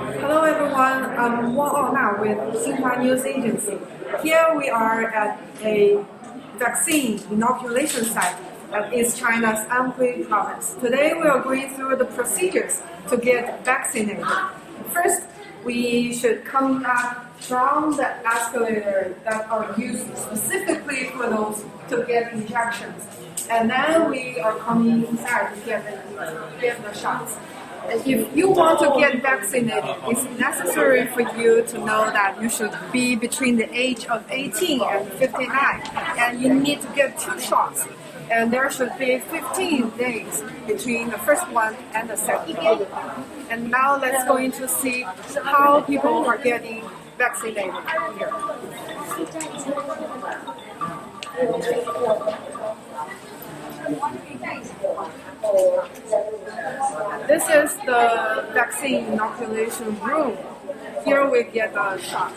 Hello everyone, I'm Wahang with Xinhua News Agency. Here we are at a vaccine inoculation site at East China's Anhui province. Today we are going through the procedures to get vaccinated. First, we should come up from the escalator that are used specifically for those to get injections. And then we are coming inside to get the shots. If you want to get vaccinated, it's necessary for you to know that you should be between the age of 18 and 59, and you need to get 2 shots. And there should be 15 days between the first one and the second one. And now let's go in to see how people are getting vaccinated here. This is the vaccine inoculation room. Here we get a shot.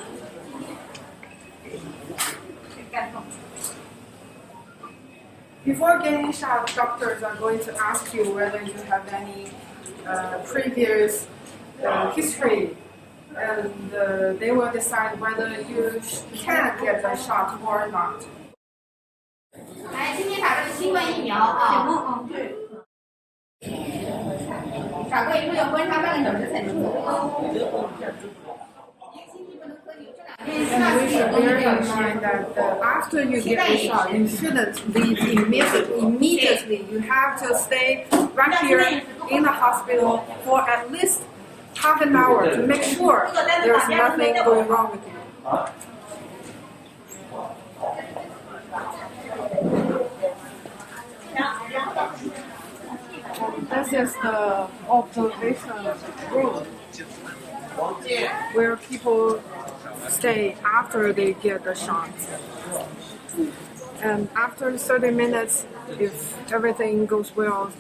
Before getting shot, doctors are going to ask you whether you have any previous history, and they will decide whether you can get the shot or not. 来，今天打这个新冠疫苗啊。打过以后要观察半个小时才能走。And we should bear in mind that after you get the shot, you shouldn't leave immediately. You have to stay right here in the hospital for at least half an hour to make sure there's nothing going wrong with you. This is the observation room where people stay after they get the shot. And after 30 minutes, if everything goes well,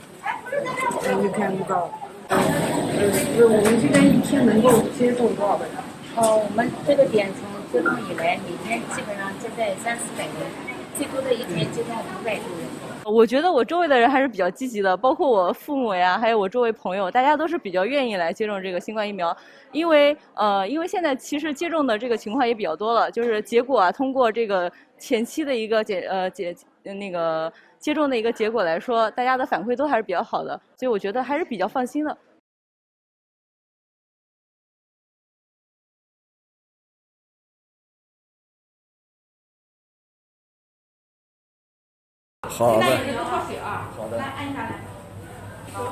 then you can go. 我们这边一天能够接种多少个人？我们这个点从接种以来，每天基本上接待300-400人，最多的一天接待500多人。我觉得我周围的人还是比较积极的，包括我父母呀，还有我周围朋友，大家都是比较愿意来接种这个新冠疫苗。因为现在其实接种的这个情况也比较多了，就是结果啊，通过这个前期的一个接种的一个结果来说，大家的反馈都还是比较好的，所以我觉得还是比较放心的。好的。现在有这个泡水啊，好的。来按下来。好。